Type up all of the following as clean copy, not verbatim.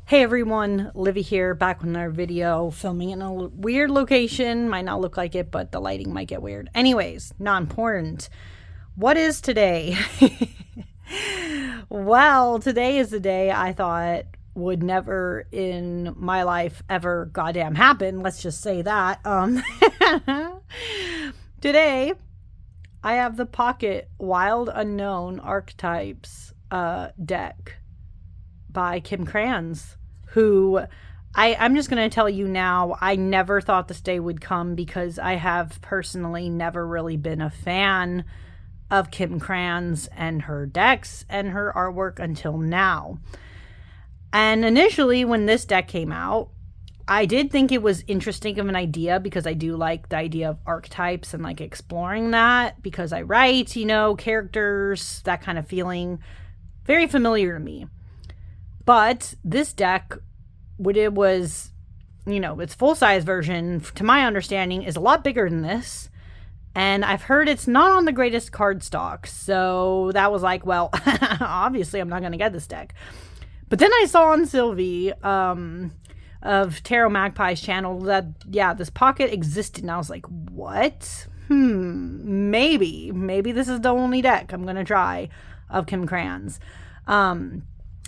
Hey everyone, Livy here, back with another video, filming in a weird location. Might not look like it, but the lighting might get weird. Anyways, not important. What is today? Well, today is the day I thought would never in my life ever goddamn happen. Let's just say that. Today, I have the Pocket Wild Unknown Archetypes deck by Kim Krans, who I'm just going to tell you now, I never thought this day would come because I have personally never really been a fan of Kim Krans and her decks and her artwork until now. And initially when this deck came out, I did think it was interesting of an idea because I do like the idea of archetypes and like exploring that because I write, characters, that kind of feeling. Very familiar to me. But this deck, when it was, its full-size version, to my understanding, is a lot bigger than this. And I've heard it's not on the greatest card stock. So that was like, well, obviously I'm not going to get this deck. But then I saw on Sylvie of Tarot Magpie's channel that, yeah, this Pocket existed. And I was like, what? Maybe this is the only deck I'm going to try of Kim Krans.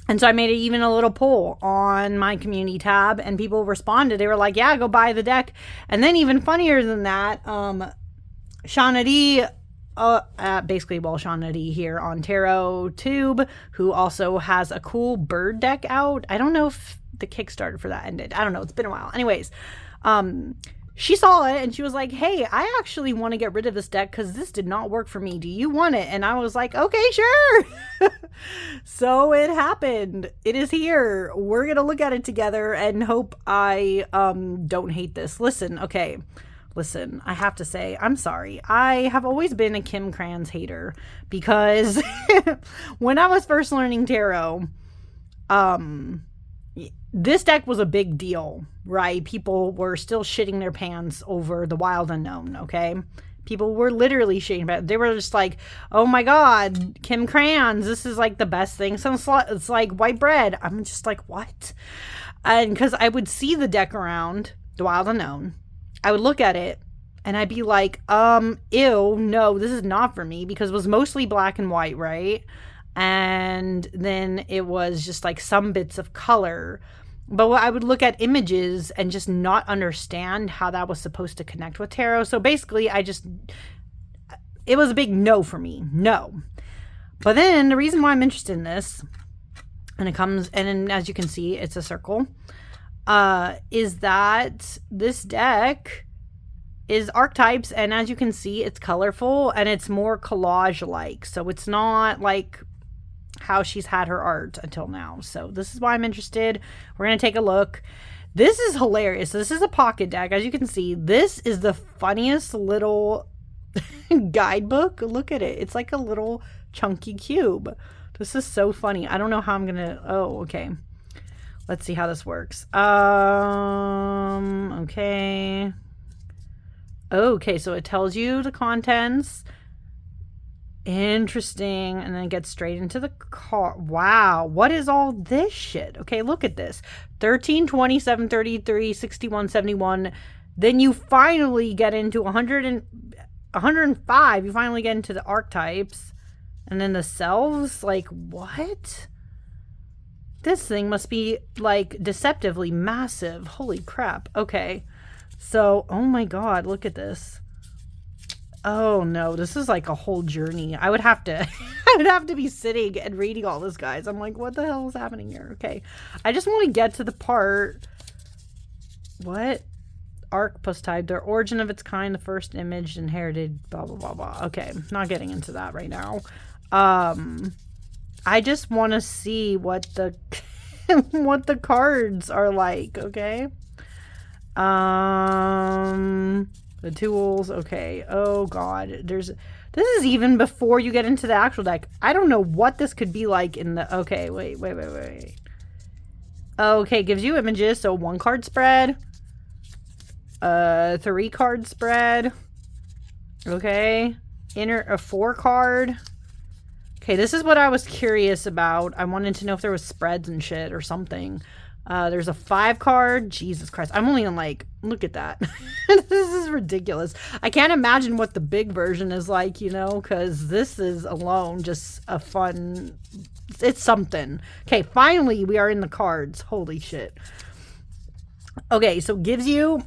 And so I made even a little poll on my community tab and people responded. They were like, yeah, go buy the deck. And then even funnier than that, Shauna D, Shauna D here on Tarot Tube, who also has a cool bird deck out. I don't know if the Kickstarter for that ended. I don't know. It's been a while. Anyways, she saw it and she was like, hey, I actually want to get rid of this deck because this did not work for me. Do you want it? And I was like, okay, sure. So it happened. It is here. We're going to look at it together and hope I don't hate this. Listen, I have to say, I'm sorry. I have always been a Kim Krans hater because when I was first learning tarot, this deck was a big deal, right? People were still shitting their pants over the Wild Unknown, okay? People were literally shitting about it. They were just like, oh my God, Kim Krans, this is like the best thing. It's like white bread. I'm just like, what? And because I would see the deck around, the Wild Unknown, I would look at it and I'd be like, ew, no, this is not for me, because it was mostly black and white, right? And then it was just like some bits of color. But I would look at images and just not understand how that was supposed to connect with tarot. So basically, it was a big no for me. No. But then the reason why I'm interested in this, and then as you can see, it's a circle, is that this deck is archetypes. And as you can see, it's colorful and it's more collage-like. So it's not like how she's had her art until now. So this is why I'm interested. We're going to take a look. This is hilarious. This is a pocket deck. As you can see, this is the funniest little guidebook. Look at it. It's like a little chunky cube. This is so funny. I don't know how I'm going to... Oh, okay. Let's see how this works. Okay. Okay, so it tells you the contents. Interesting. And then it gets straight into the car. Wow. What is all this shit? Okay, look at this. 13, 27, 33, 61, 71. Then you finally get into 105. You finally get into the archetypes. And then the selves. Like, what? This thing must be, like, deceptively massive. Holy crap. Okay. So, oh my God, look at this. Oh no, this is like a whole journey. I would have to be sitting and reading all this, guys. I'm like, what the hell is happening here? Okay. I just want to get to the part. What? Archetype type, their origin of its kind, the first image inherited, blah, blah, blah, blah. Okay. Not getting into that right now. I just want to see what the, what the cards are like. Okay. The tools, okay. Oh God, this is even before you get into the actual deck. I don't know what this could be like in the, okay, wait. Okay, gives you images, so 1 card spread, 3 card spread, okay, a 4 card, Okay, this is what I was curious about. I wanted to know if there was spreads and shit or something. There's a 5 card. Jesus Christ. I'm only on like, look at that. This is ridiculous. I can't imagine what the big version is like, you know, because this is alone just a fun, it's something. Okay, finally we are in the cards. Holy shit. Okay, so it gives you,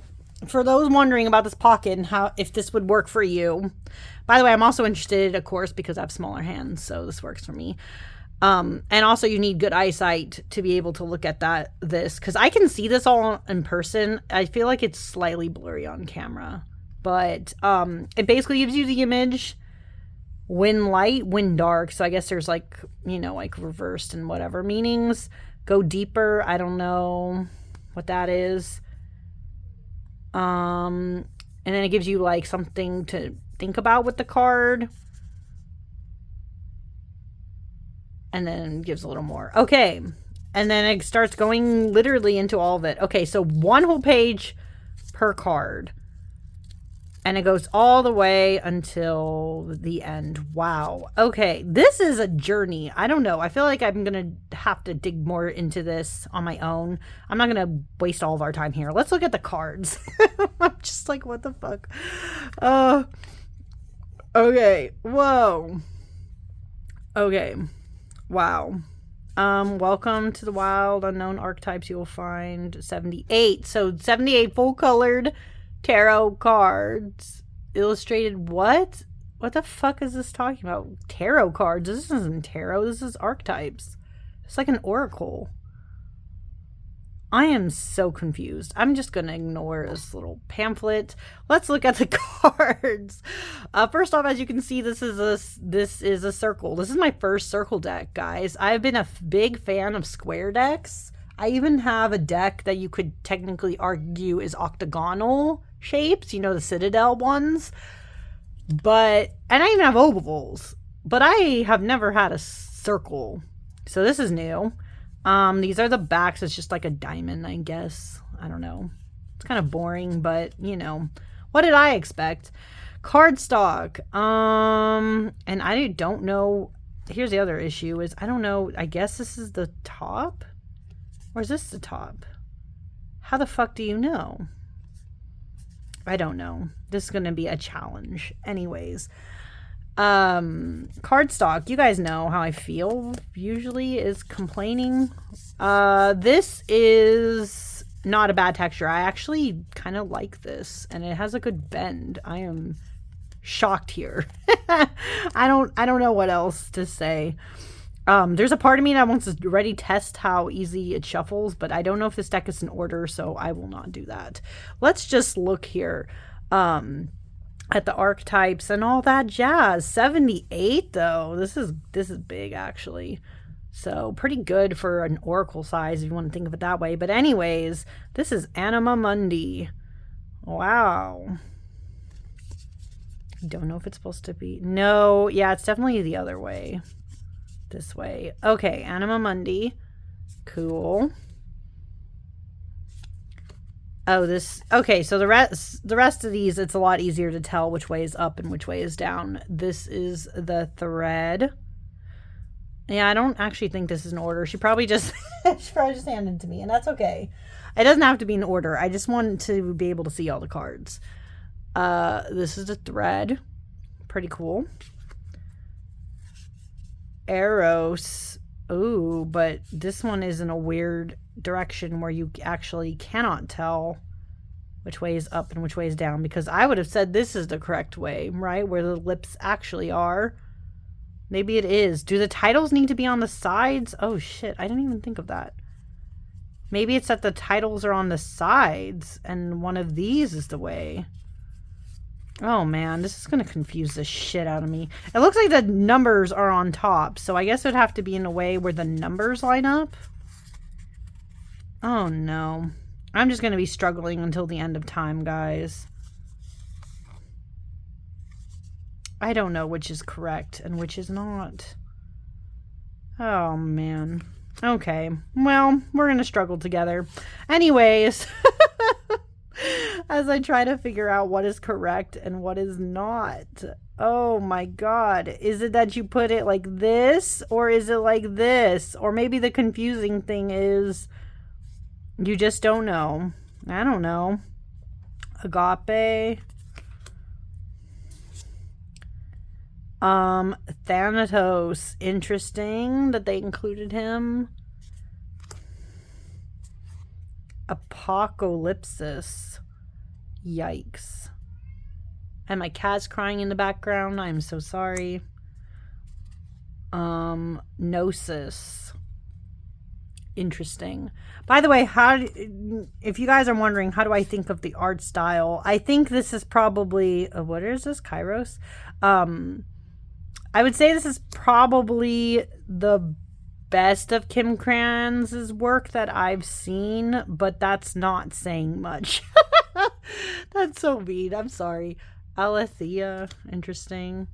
for those wondering about this pocket and how, if this would work for you. By the way, I'm also interested, of course, because I have smaller hands, so this works for me. And also you need good eyesight to be able to look at this, because I can see this all in person. I feel like it's slightly blurry on camera, but it basically gives you the image when light, when dark. So I guess there's like, you know, like reversed and whatever meanings. Go deeper. I don't know what that is. And then it gives you like something to think about with the card. And then gives a little more. Okay. And then it starts going literally into all of it. Okay, so 1 whole page per card. And it goes all the way until the end. Wow. Okay, this is a journey. I don't know. I feel like I'm going to have to dig more into this on my own. I'm not going to waste all of our time here. Let's look at the cards. I'm just like, what the fuck? Okay. Whoa. Okay. Wow. Welcome to the wild unknown archetypes. You will find 78. So 78 full colored tarot cards. Illustrated what? What the fuck is this talking about? Tarot cards. This isn't tarot. This is archetypes. It's like an oracle. I am so confused. I'm just going to ignore this little pamphlet. Let's look at the cards. First off, as you can see, this is a circle. This is my first circle deck, guys. I've been a big fan of square decks. I even have a deck that you could technically argue is octagonal shapes, you know, the Citadel ones. And I even have ovals, but I have never had a circle. So this is new. These are the backs. It's just like a diamond, I guess. I don't know. It's kind of boring, but you know, what did I expect? Cardstock. And I don't know. Here's the other issue is I don't know. I guess this is the top, or is this the top? How the fuck do you know? I don't know. This is going to be a challenge. Anyways. Cardstock, you guys know how I feel usually is complaining. This is not a bad texture. I actually kind of like this, and it has a good bend. I am shocked here. I don't know what else to say. There's a part of me that wants to already test how easy it shuffles, but I don't know if this deck is in order, so I will not do that. Let's just look here. At the archetypes and all that jazz. 78 though. This is big actually. So pretty good for an oracle size if you want to think of it that way. But anyways, this is Anima Mundi. Wow. Don't know if it's supposed to be. No, yeah, it's definitely the other way. This way. Okay, Anima Mundi. Cool. Oh, okay, so the rest of these, it's a lot easier to tell which way is up and which way is down. This is the thread. Yeah, I don't actually think this is in order. She probably just handed it to me, and that's okay. It doesn't have to be in order. I just want to be able to see all the cards. This is the thread. Pretty cool. Eros. Ooh, but this one is in a weird direction where you actually cannot tell which way is up and which way is down, because I would have said this is the correct way, right? Where the lips actually are. Maybe it is. Do the titles need to be on the sides? Oh shit, I didn't even think of that. Maybe it's that the titles are on the sides and one of these is the way. Oh man, this is going to confuse the shit out of me. It looks like the numbers are on top, so I guess it would have to be in a way where the numbers line up. Oh no. I'm just going to be struggling until the end of time, guys. I don't know which is correct and which is not. Oh man. Okay. Well, we're going to struggle together. Anyways. As I try to figure out what is correct and what is not. Oh my god. Is it that you put it like this? Or is it like this? Or maybe the confusing thing is You just don't know. I don't know. Agape. Thanatos. Interesting that they included him. Apocalypsis. Yikes. And my cat's crying in the background. I'm so sorry. Gnosis. Interesting. By the way, if you guys are wondering, how do I think of the art style? I think this is probably, what is this? Kairos? I would say this is probably the best of Kim Kranz's work that I've seen, but that's not saying much. That's so mean. I'm sorry. Alethea, interesting.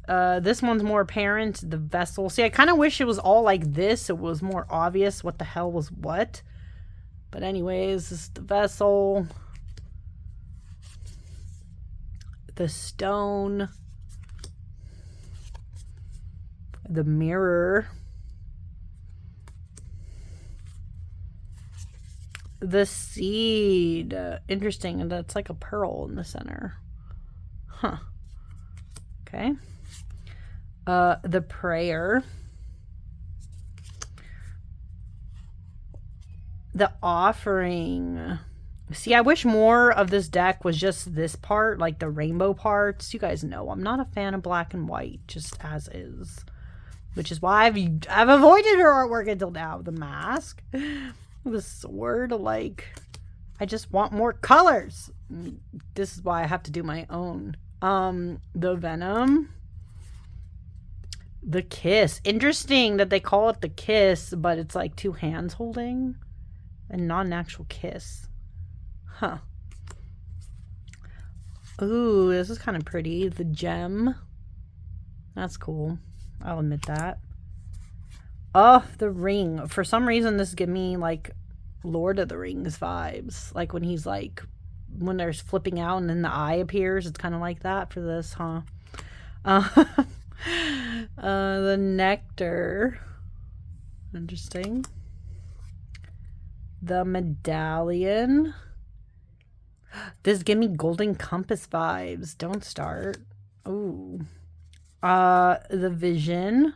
This one's more apparent. The vessel. See, I kind of wish it was all like this. It was more obvious what the hell was what. But anyways, this is the vessel. The stone. The mirror. The seed. Interesting. And that's like a pearl in the center. Huh. Okay. The prayer. The offering. See, I wish more of this deck was just this part, like the rainbow parts. You guys know I'm not a fan of black and white, just as is. Which is why I've avoided her artwork until now. The mask. The sword, like, I just want more colors. This is why I have to do my own. The venom. The kiss. Interesting that they call it the kiss, but it's like two hands holding and not an actual kiss. Huh. Ooh, this is kind of pretty. The gem. That's cool. I'll admit that. Oh, the ring. For some reason, this gives me like Lord of the Rings vibes. Like when he's like, when there's flipping out and then the eye appears. It's kind of like that for this, huh? The nectar. Interesting. The medallion. This give me golden compass vibes. Don't start. Ooh. The vision.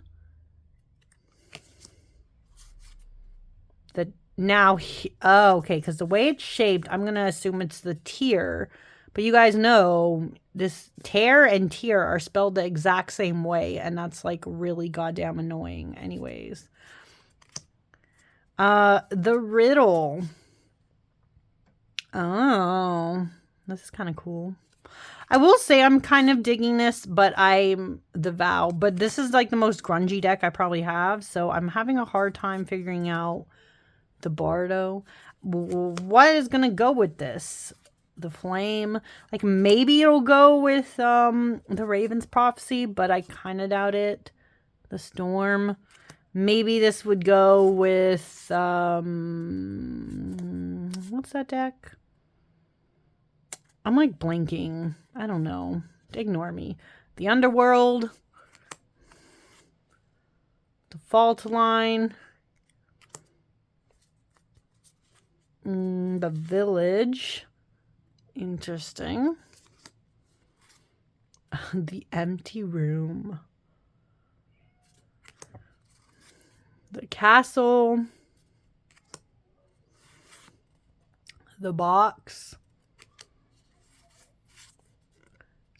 Oh, okay, because the way it's shaped, I'm going to assume it's the tear. But you guys know this tear and tear are spelled the exact same way. And that's like really goddamn annoying anyways. The riddle. Oh, this is kind of cool. I will say I'm kind of digging this, but I'm the vow. But this is like the most grungy deck I probably have. So I'm having a hard time figuring out the Bardo. What is going to go with this? The flame. Like maybe it'll go with the Raven's Prophecy, but I kind of doubt it. The storm. Maybe this would go with what's that deck? I'm like blinking. I don't know. Ignore me. The Underworld. The Fault Line. The Village. Interesting. The Empty Room. The Castle. The Box.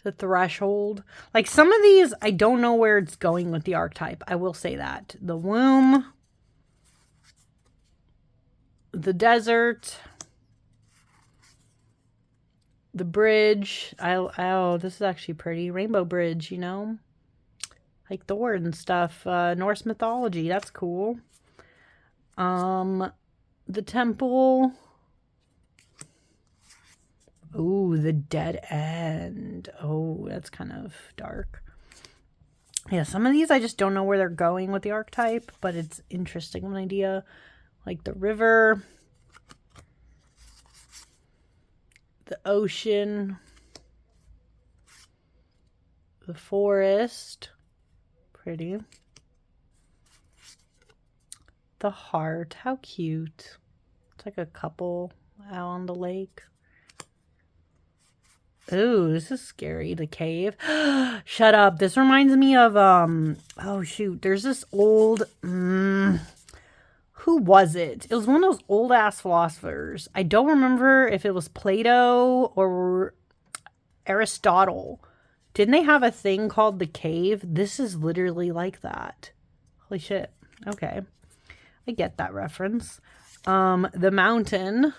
The Threshold. Like some of these, I don't know where it's going with the archetype. I will say that. The Womb. The Desert. The Bridge. Oh, this is actually pretty. Rainbow Bridge, you know? Like Thor and stuff. Norse mythology. That's cool. The Temple. Ooh, the Dead End. Oh, that's kind of dark. Yeah, some of these I just don't know where they're going with the archetype, but it's interesting an idea. Like the river. The ocean. The forest. Pretty. The heart. How cute. It's like a couple out on the lake. Ooh, this is scary. The cave. Shut up. This reminds me of, oh shoot. There's this old, who was it? It was one of those old ass philosophers. I don't remember if it was Plato or Aristotle. Didn't they have a thing called the cave? This is literally like that. Holy shit. Okay. I get that reference. The mountain.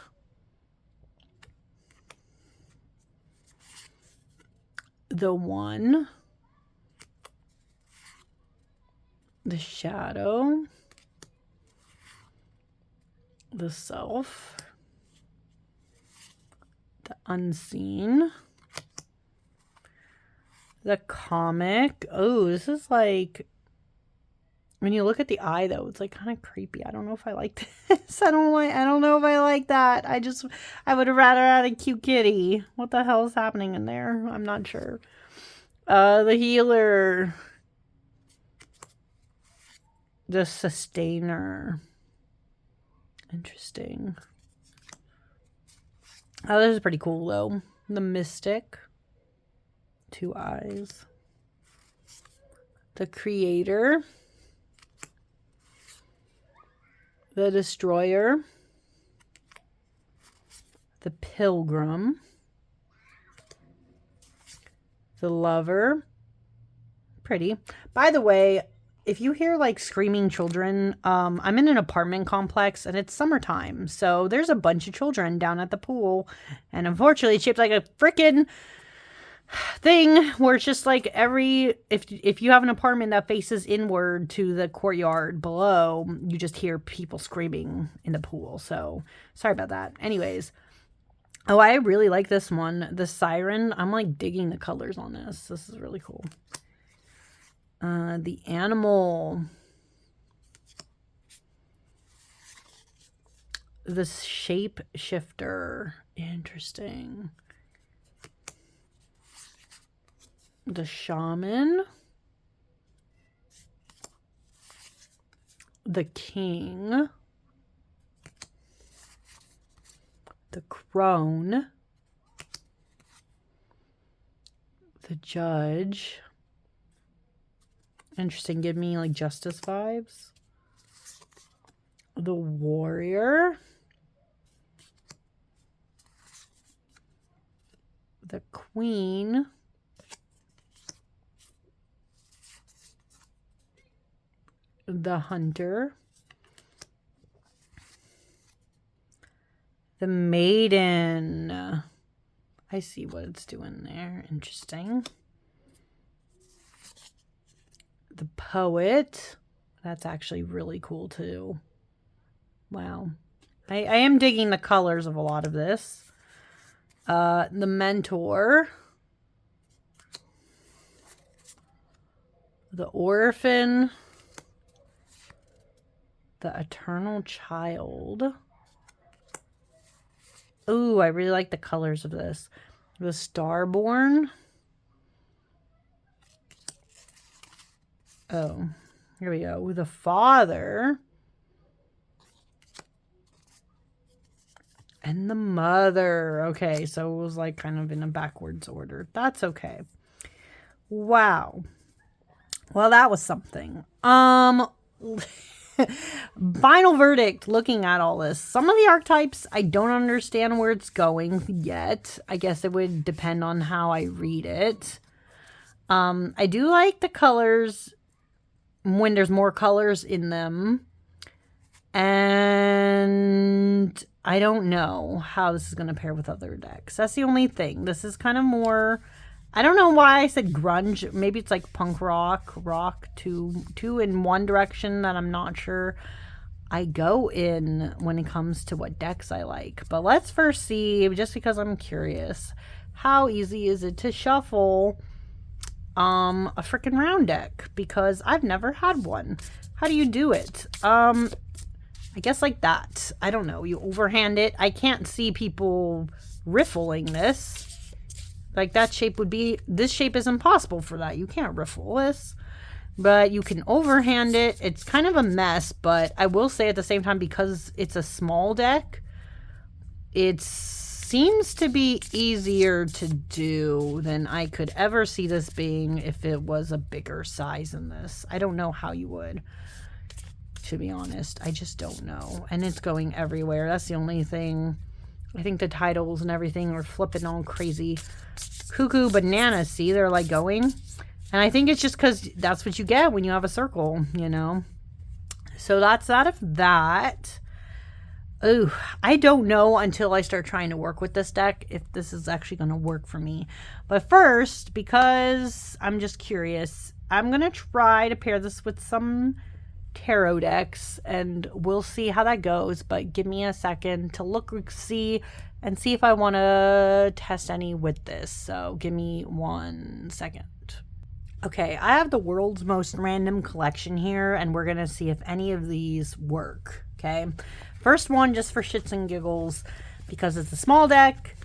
The one. The shadow. The self. The unseen. The comic. Oh, this is like, when you look at the eye though, it's like kind of creepy. I don't know if I like this. I don't know if I like that. I would have rather had a cute kitty. What the hell is happening in there? I'm not sure. The healer. The sustainer. Interesting. Oh, this is pretty cool though. The mystic. 2 eyes. The creator. The destroyer. The pilgrim. The lover. Pretty. By the way, if you hear like screaming children, I'm in an apartment complex and it's summertime. So there's a bunch of children down at the pool. And unfortunately, it's shaped like a freaking thing where it's just like if you have an apartment that faces inward to the courtyard below, you just hear people screaming in the pool. So sorry about that. Anyways, oh, I really like this one, the siren. I'm like digging the colors on this. This is really cool. The animal, the shape shifter. Interesting. The shaman. The king. The crone. The judge. Interesting. Give me like justice vibes. The warrior. The queen. The hunter. The maiden. I see what it's doing there. Interesting. The poet. That's actually really cool too. Wow. I am digging the colors of a lot of this. The mentor. The orphan. The eternal child. Ooh, I really like the colors of this. The starborn. Oh, here we go. The father. And the mother. Okay, so it was like kind of in a backwards order. That's okay. Wow. Well, that was something. Final verdict, looking at all this. Some of the archetypes, I don't understand where it's going yet. I guess it would depend on how I read it. I do like the colors when there's more colors in them. And I don't know how this is going to pair with other decks. That's the only thing. This is kind of more... I don't know why I said grunge. Maybe it's like punk rock two in one direction that I'm not sure I go in when it comes to what decks I like. But let's first see, just because I'm curious, how easy is it to shuffle a freaking round deck? Because I've never had one. How do you do it? I guess like that. I don't know. You overhand it. I can't see people riffling this. Like that shape would be, this shape is impossible for that. You can't riffle this. but you can overhand it. It's kind of a mess, but I will say at the same time, because it's a small deck, it seems to be easier to do than I could ever see this being if it was a bigger size than this. I don't know how you would, to be honest. I just don't know. And it's going everywhere. That's the only thing. I think the titles and everything are flipping all crazy. Cuckoo bananas. See, they're like going. And I think it's just because that's what you get when you have a circle, you know. So that's out of that. Ooh, I don't know until I start trying to work with this deck if this is actually going to work for me. But first, because I'm just curious, I'm going to try to pair this with some tarot decks, and we'll see how that goes. But give me a second to look, see if I want to test any with this. So give me 1 second. Okay, I have the world's most random collection here, and we're going to see if any of these work, okay? First one, just for shits and giggles, because it's a small deck.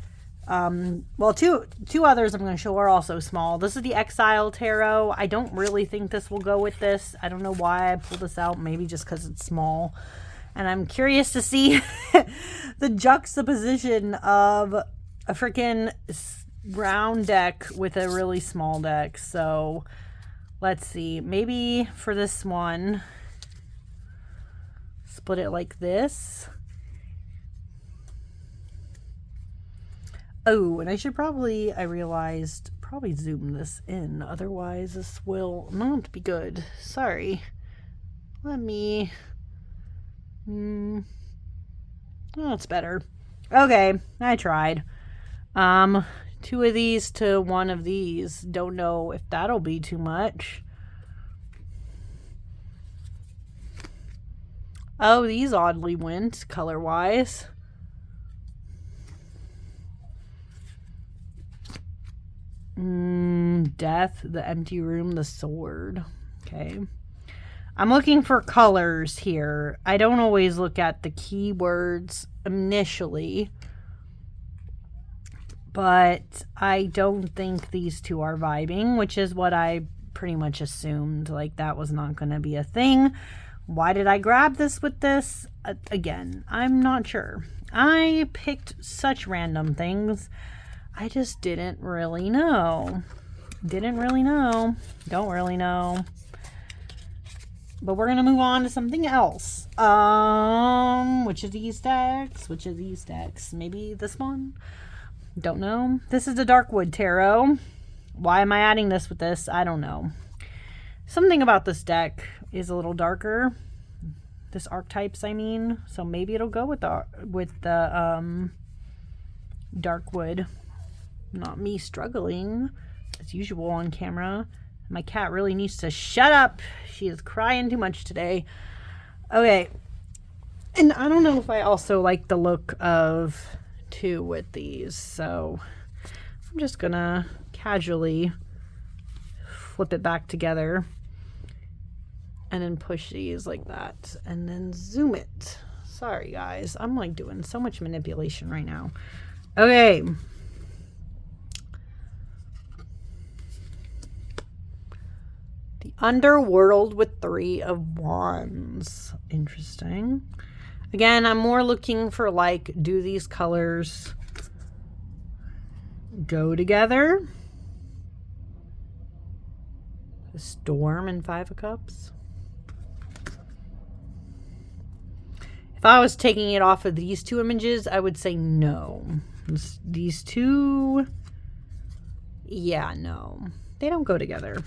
Well, two others I'm going to show are also small. This is the Exile Tarot. I don't really think this will go with this. I don't know why I pulled this out. Maybe just because it's small. And I'm curious to see the juxtaposition of a freaking round deck with a really small deck. So let's see, maybe for this one, split it like this. Oh, and I should probably, I realized, probably zoom this in, otherwise this will not be good. Sorry. Let me, oh, it's better. Okay, I tried. 2 of these to 1 of these. Don't know if that'll be too much. Oh, these oddly went color-wise. Death, the empty room, the sword. Okay. I'm looking for colors here. I don't always look at the keywords initially, but I don't think these two are vibing, which is what I pretty much assumed. Like, that was not going to be a thing. Why did I grab this with this? Again, I'm not sure. I picked such random things. I just didn't really know. Don't really know. But we're going to move on to something else. Which of these decks? Maybe this one? Don't know. This is the Darkwood Tarot. Why am I adding this with this? I don't know. Something about this deck is a little darker. This Archetypes, I mean. So maybe it'll go with the Darkwood. Not me struggling as usual on camera. My cat really needs to shut up. She is crying too much today. Okay. And I don't know if I also like the look of 2 with these. So I'm just going to casually flip it back together. And then push these like that. And then zoom it. Sorry, guys. I'm like doing so much manipulation right now. Okay. The Underworld with 3 of Wands. Interesting. Again, I'm more looking for, like, do these colors go together? The Storm and 5 of Cups. If I was taking it off of these 2 images, I would say no. These 2, yeah, no. They don't go together.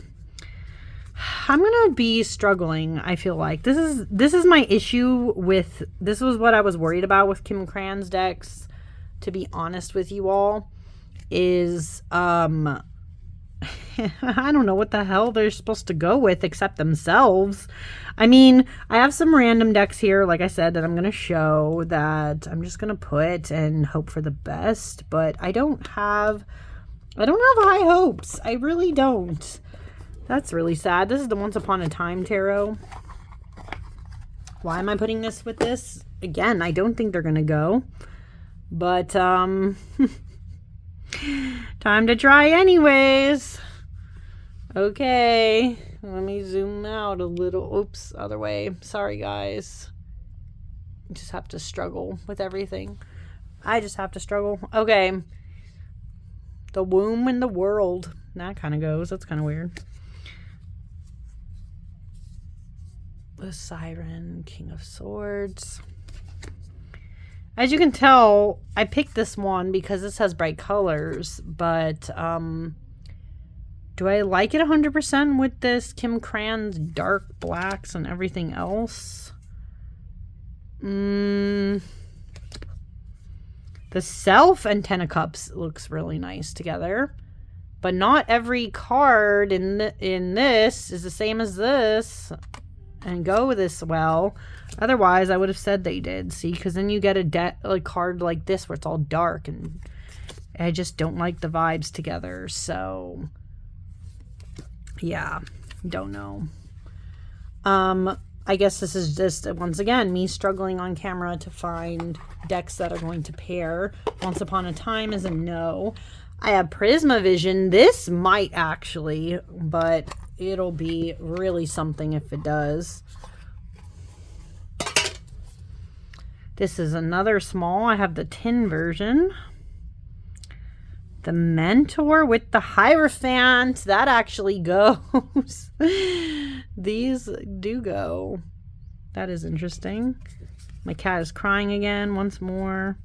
I'm going to be struggling, I feel like. This is my issue with, this was what I was worried about with Kim Cran's decks, to be honest with you all, is, I don't know what the hell they're supposed to go with except themselves. I mean, I have some random decks here, like I said, that I'm going to show that I'm just going to put and hope for the best, but I don't have high hopes. I really don't. That's really sad. This is the Once Upon a Time Tarot. Why am I putting this with this? Again, I don't think they're going to go. But, time to try anyways. Okay. Let me zoom out a little. Oops, other way. Sorry, guys. Just have to struggle with everything. I just have to struggle. Okay. The womb and the world. That kind of goes. That's kind of weird. The Siren, King of Swords. As you can tell, I picked this one because this has bright colors, but do I like it 100% with this Kim Cran's dark blacks and everything else? The Self and Ten of Cups looks really nice together, but not every card in this is the same as this and go this well. Otherwise, I would have said they did. See, because then you get a card like this where it's all dark, and I just don't like the vibes together. So, yeah, don't know. I guess this is just, once again, me struggling on camera to find decks that are going to pair. Once Upon a Time is a no. I have Prisma Vision. This might actually, but it'll be really something if it does. This is another small. I have the tin version. The Mentor with the Hierophant. That actually goes. These do go. That is interesting. My cat is crying again once more.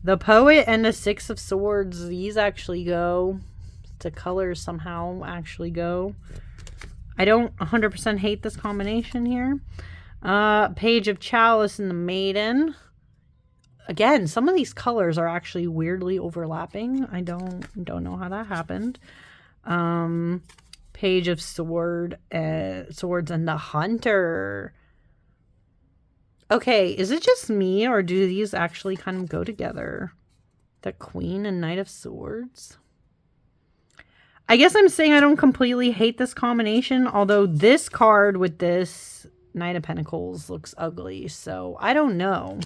The Poet and the Six of Swords. These actually go. The colors somehow actually go. I don't 100% hate this combination here. Page of Chalice and the Maiden. Again, some of these colors are actually weirdly overlapping. I don't know how that happened. Page of Swords and the Hunter. Okay, is it just me or do these actually kind of go together? The Queen and Knight of Swords. I guess I'm saying I don't completely hate this combination, although this card with this Knight of Pentacles looks ugly, so I don't know.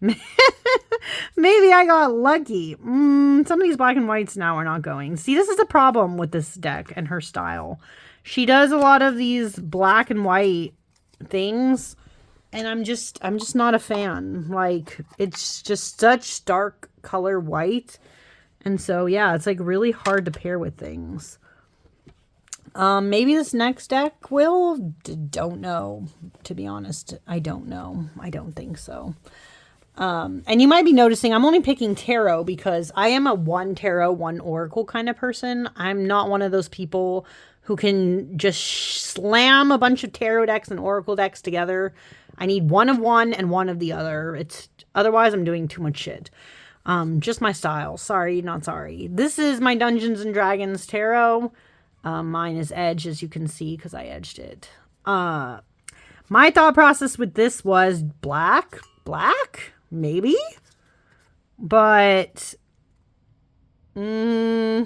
Maybe I got lucky. Some of these black and whites now are not going. See, this is a problem with this deck and her style. She does a lot of these black and white things, and I'm just not a fan. Like, it's just such dark color white. And so, yeah, it's like really hard to pair with things. Maybe this next deck will. Don't know, to be honest. I don't know. I don't think so. And you might be noticing I'm only picking tarot because I am a one tarot, one oracle kind of person. I'm not one of those people who can just slam a bunch of tarot decks and oracle decks together. I need one of one and one of the other. Otherwise I'm doing too much shit. Just my style. Sorry, not sorry. This is my Dungeons and Dragons tarot. Mine is edged, as you can see, because I edged it. My thought process with this was black, maybe, but the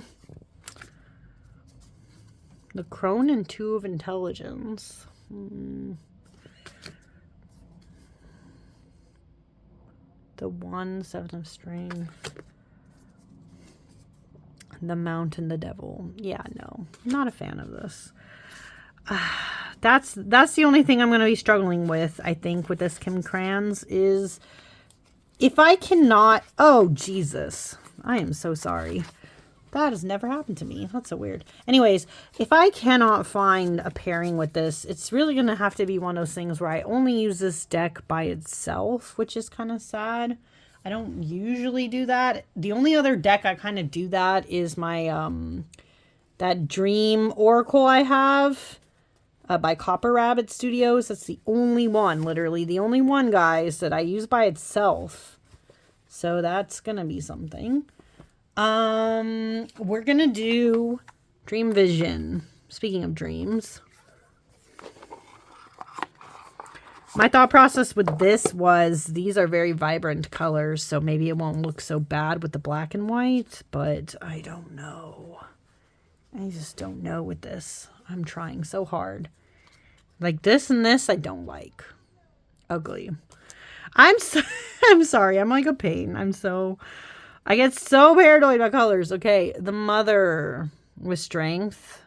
Crone and Two of Intelligence. The One, Seven of Strength. The Mountain, the Devil. Yeah, no, not a fan of this. That's the only thing I'm going to be struggling with, I think, with this Kim Cran's is if I cannot... Oh, Jesus. I am so sorry. That has never happened to me. That's so weird. Anyways, if I cannot find a pairing with this, it's really going to have to be one of those things where I only use this deck by itself, which is kind of sad. I don't usually do that. The only other deck I kind of do that is my, that Dream Oracle I have by Copper Rabbit Studios. That's the only one, literally the only one, guys, that I use by itself. So that's going to be something. We're going to do Dream Vision. Speaking of dreams. My thought process with this was these are very vibrant colors, so maybe it won't look so bad with the black and white, but I don't know. I just don't know with this. I'm trying so hard. Like this and this I don't like. Ugly. I'm sorry. I'm like a pain. I get so paranoid about colors. Okay, the Mother with Strength.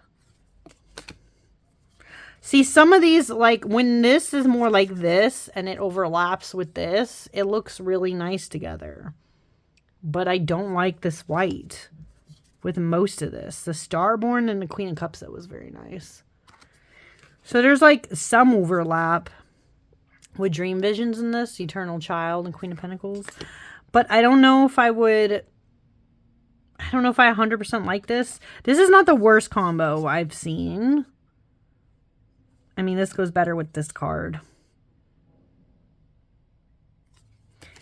See, some of these, like, when this is more like this and it overlaps with this, it looks really nice together. But I don't like this white with most of this. The Starborn and the Queen of Cups, that was very nice. So there's, like, some overlap with Dream Visions in this, Eternal Child and Queen of Pentacles. But I don't know if I would... I don't know if I 100% like this. This is not the worst combo I've seen. I mean, this goes better with this card.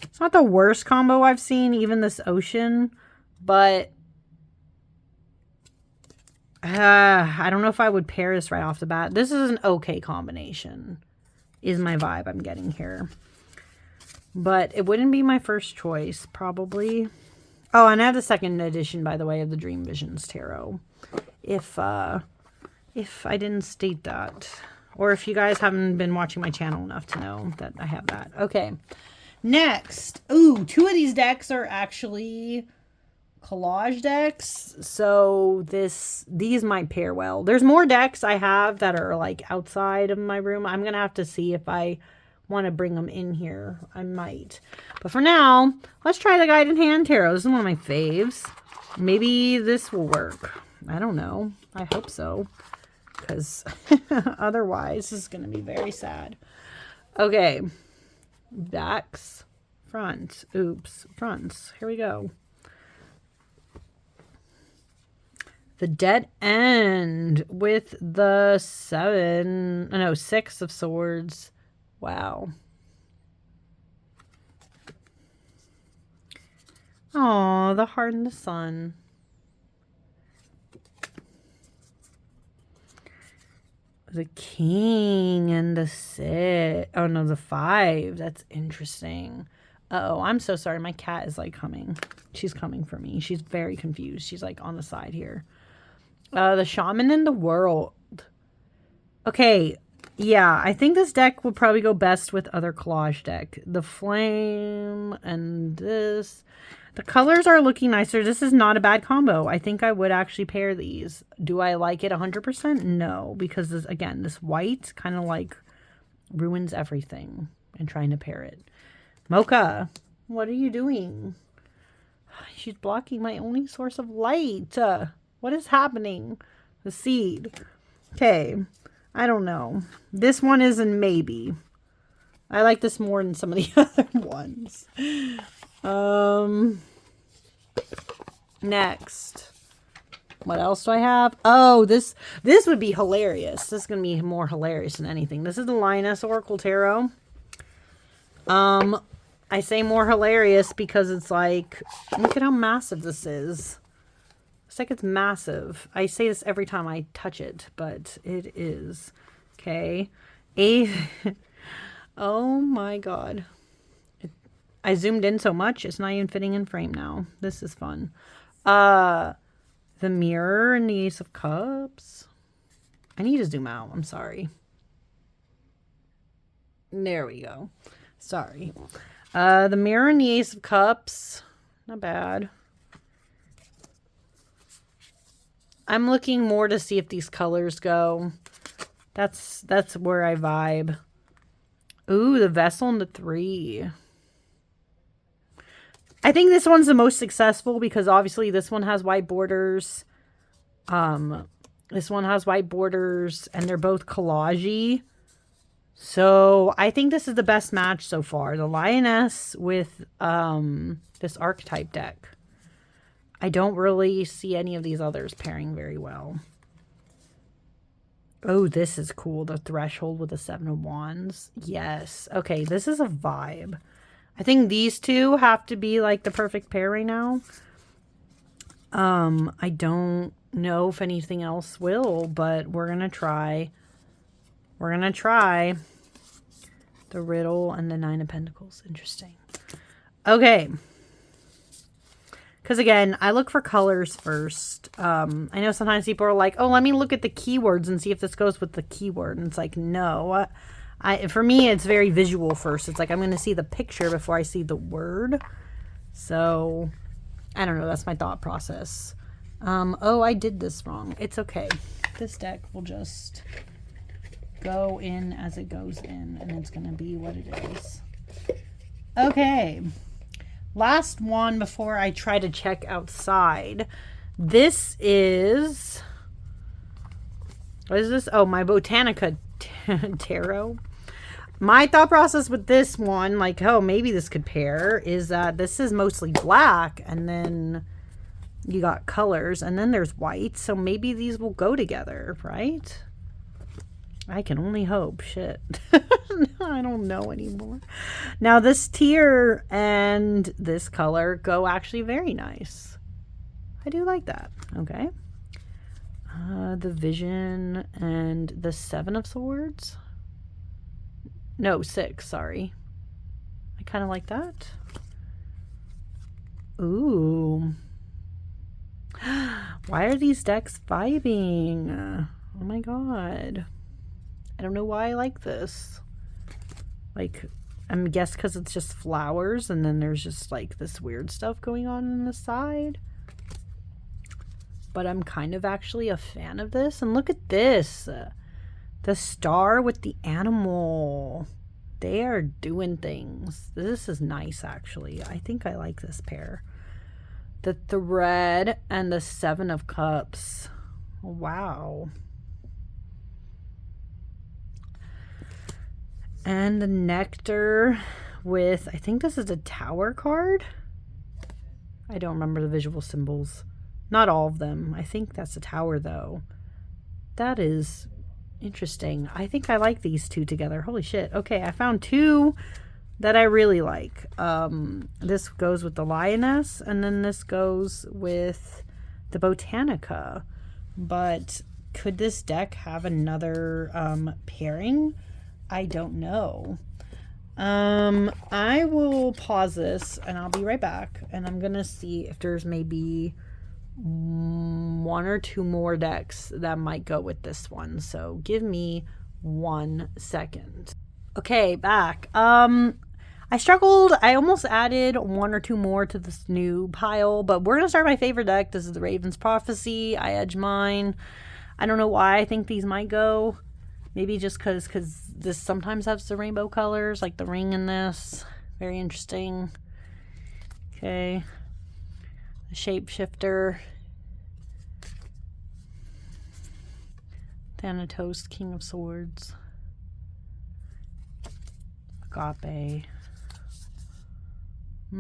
It's not the worst combo I've seen, even this Ocean. But... I don't know if I would pair this right off the bat. This is an okay combination, is my vibe I'm getting here. But it wouldn't be my first choice, probably. Oh, and I have the second edition, by the way, of the Dream Visions Tarot. If I didn't state that. Or if you guys haven't been watching my channel enough to know that I have that. Okay. Next. Ooh, two of these decks are actually collage decks. So these might pair well. There's more decks I have that are like outside of my room. I'm going to have to see if I want to bring them in here. I might. But for now, let's try the Guided Hand Tarot. This is one of my faves. Maybe this will work. I don't know. I hope so. Because otherwise, this is going to be very sad. Okay. Backs. Front. Oops. Fronts. Here we go. The Dead End with the 6 of Swords. Wow. Oh, the Heart and the Sun. The King and the 6. Oh, no, the 5. That's interesting. Uh-oh, I'm so sorry. My cat is, like, coming. She's coming for me. She's very confused. She's, like, on the side here. The Shaman and the World. Okay, yeah, I think this deck would probably go best with other collage deck. The Flame and this. The colors are looking nicer. This is not a bad combo. I think I would actually pair these. Do I like it 100%? No, because this, again, this white kind of like ruins everything and trying to pair it. Mocha, what are you doing? She's blocking my only source of light. What is happening? The Seed. Okay. I don't know. This one is a maybe. I like this more than some of the other ones. Next. What else do I have? Oh, this would be hilarious. This is going to be more hilarious than anything. This is the Lioness Oracle Tarot. I say more hilarious because it's like, look at how massive this is. It's like it's massive. I say this every time I touch it, but it is. Okay. Oh my God. I zoomed in so much, it's not even fitting in frame now. This is fun. The Mirror and the Ace of Cups. I need to zoom out. I'm sorry. There we go. Sorry. The Mirror and the Ace of Cups. Not bad. I'm looking more to see if these colors go. That's where I vibe. Ooh, the Vessel and the 3. I think this one's the most successful because obviously this one has white borders. This one has white borders and they're both collage-y. So I think this is the best match so far. The Lioness with this Archetype deck. I don't really see any of these others pairing very well. Oh, this is cool. The Threshold with the 7 of Wands. Yes. Okay, this is a vibe. I think these two have to be like the perfect pair right now. I don't know if anything else will, but we're going to try. We're going to try the Riddle and the 9 of Pentacles. Interesting. Okay. Because again, I look for colors first. I know sometimes people are like, oh, let me look at the keywords and see if this goes with the keyword. And it's like, no. For me, it's very visual first. It's like I'm going to see the picture before I see the word. So, I don't know. That's my thought process. Oh, I did this wrong. It's okay. This deck will just go in as it goes in, and it's going to be what it is. Okay. Last one before I try to check outside. This is... What is this? Oh, my Botanica tarot. My thought process with this one, like, oh, maybe this could pair, is that this is mostly black, and then you got colors, and then there's white, so maybe these will go together, right? I can only hope. Shit. I don't know anymore. Now, this tier and this color go actually very nice. I do like that. Okay. The Vision and the Seven of Swords. No, 6, sorry. I kind of like that. Ooh. Why are these decks vibing? Oh my god. I don't know why I like this. Like, I'm guess because it's just flowers and then there's just like this weird stuff going on the side. But I'm kind of actually a fan of this. And look at this. The star with the animal. They are doing things. This is nice, actually. I think I like this pair. The thread and the 7 of Cups. Wow. And the nectar with, I think this is a tower card. I don't remember the visual symbols. Not all of them. I think that's a tower, though. That is... interesting. I think I like these two together. Holy shit. Okay, I found 2 that I really like. This goes with the lioness, and then this goes with the Botanica. But could this deck have another pairing? I don't know. I will pause this, and I'll be right back, and I'm gonna see if there's maybe 1 or 2 more decks that might go with this one. So give me 1 second. Okay, back. I struggled. I almost added 1 or 2 more to this new pile, but we're gonna start my favorite deck. This is the Raven's Prophecy. I edge mine. I don't know why I think these might go. Maybe just because this sometimes has the rainbow colors, like the ring in this. Very interesting. Okay. The Shapeshifter. Thanatos, King of Swords. Agape. A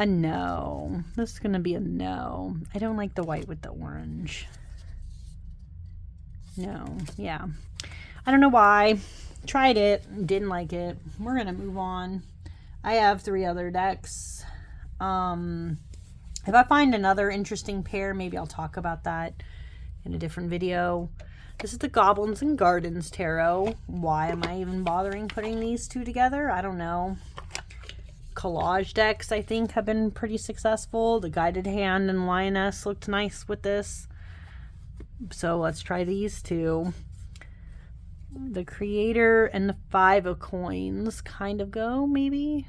no. This is going to be a no. I don't like the white with the orange. No. Yeah. I don't know why. Tried it. Didn't like it. We're going to move on. I have 3 other decks. If I find another interesting pair, maybe I'll talk about that in a different video. This is the Goblins and Gardens Tarot. Why am I even bothering putting these 2 together? I don't know. Collage decks, I think, have been pretty successful. The Guided Hand and Lioness looked nice with this. So let's try these 2. The Creator and the 5 of Coins kind of go, maybe.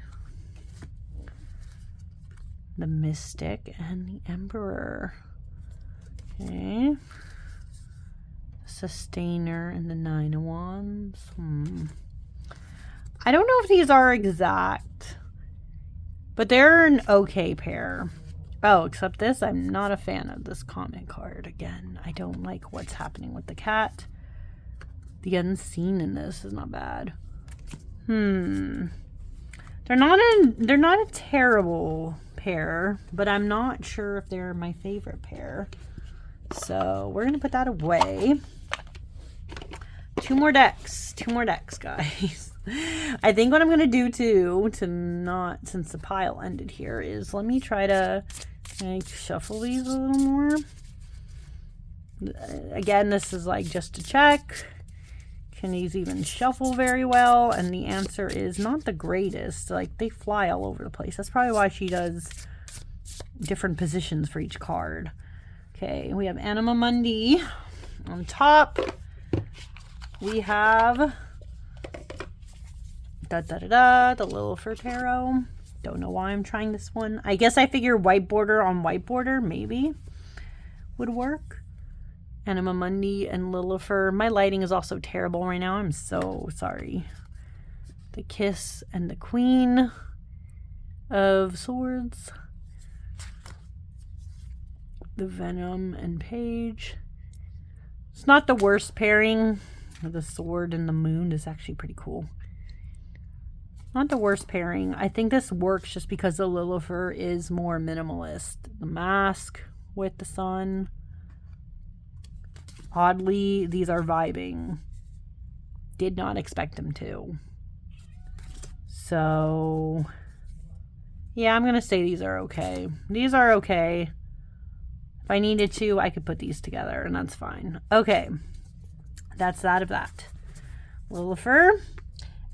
The Mystic and the Emperor. Okay. Sustainer and the 9 of Wands. I don't know if these are exact, but they're an okay pair. Oh, except this, I'm not a fan of this comment card. Again, I don't like what's happening with the cat. The Unseen in this is not bad. They're not a terrible pair, but I'm not sure if they're my favorite pair. So we're gonna put that away. 2 more decks, guys. I think what I'm gonna do too, since the pile ended here, is let me try to shuffle these a little more. Again, this is like just to check. Can these even shuffle very well? And the answer is not the greatest. Like, they fly all over the place. That's probably why she does different positions for each card. Okay, we have Anima Mundi on top. We have the Lilith Tarot. Don't know why I'm trying this one. I guess I figure white border on white border maybe would work. Animamundi and Lilifer. My lighting is also terrible right now. I'm so sorry. The Kiss and the Queen of Swords. The Venom and Page. It's not the worst pairing. The Sword and the Moon is actually pretty cool. Not the worst pairing. I think this works just because the Lilifer is more minimalist. The Mask with the Sun. Oddly, these are vibing. Did not expect them to. So, yeah, I'm going to say these are okay. These are okay. If I needed to, I could put these together, and that's fine. Okay, that's that of that. Lilifer.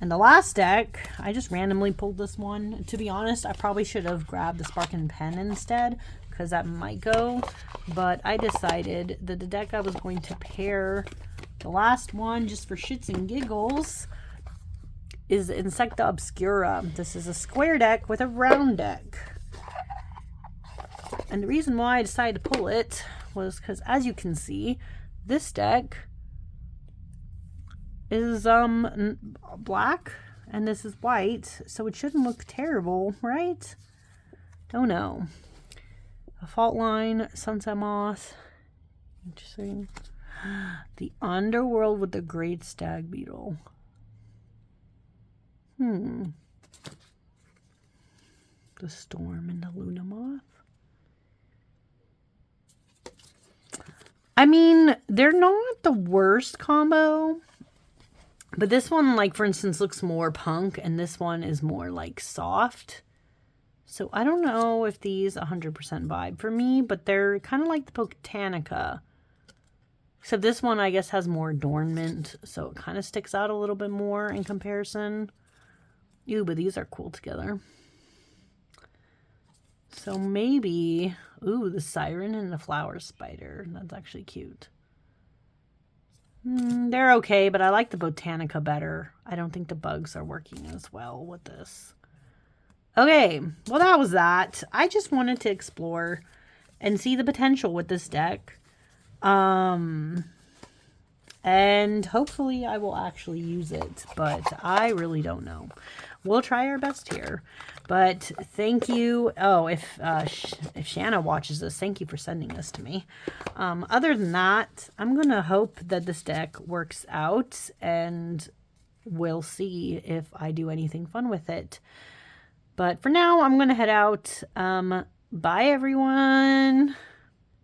And the last deck, I just randomly pulled this one. To be honest, I probably should have grabbed the Spark and Pen instead, because that might go. But I decided that the deck I was going to pair, the last one, just for shits and giggles, is Insecta Obscura. This is a square deck with a round deck. And the reason why I decided to pull it was because, as you can see, this deck is black and this is white, so it shouldn't look terrible, right? Don't know. A Fault Line, Sunset Moth. Interesting. The Underworld with the Great Stag Beetle. The Storm and the Luna Moth. I mean, they're not the worst combo. But this one, like, for instance, looks more punk. And this one is more, like, soft. So I don't know if these 100% vibe for me. But they're kind of like the Botanica. Except this one, I guess, has more adornment. So it kind of sticks out a little bit more in comparison. Ew, but these are cool together. So maybe... Ooh, the Siren and the Flower Spider. That's actually cute. They're okay, but I like the Botanica better. I don't think the bugs are working as well with this. Okay, well that was that. I just wanted to explore and see the potential with this deck. And hopefully I will actually use it, but I really don't know. We'll try our best here. But thank you. Oh, if Shanna watches this, thank you for sending this to me. Other than that, I'm going to hope that this deck works out, and we'll see if I do anything fun with it. But for now, I'm going to head out. Bye, everyone.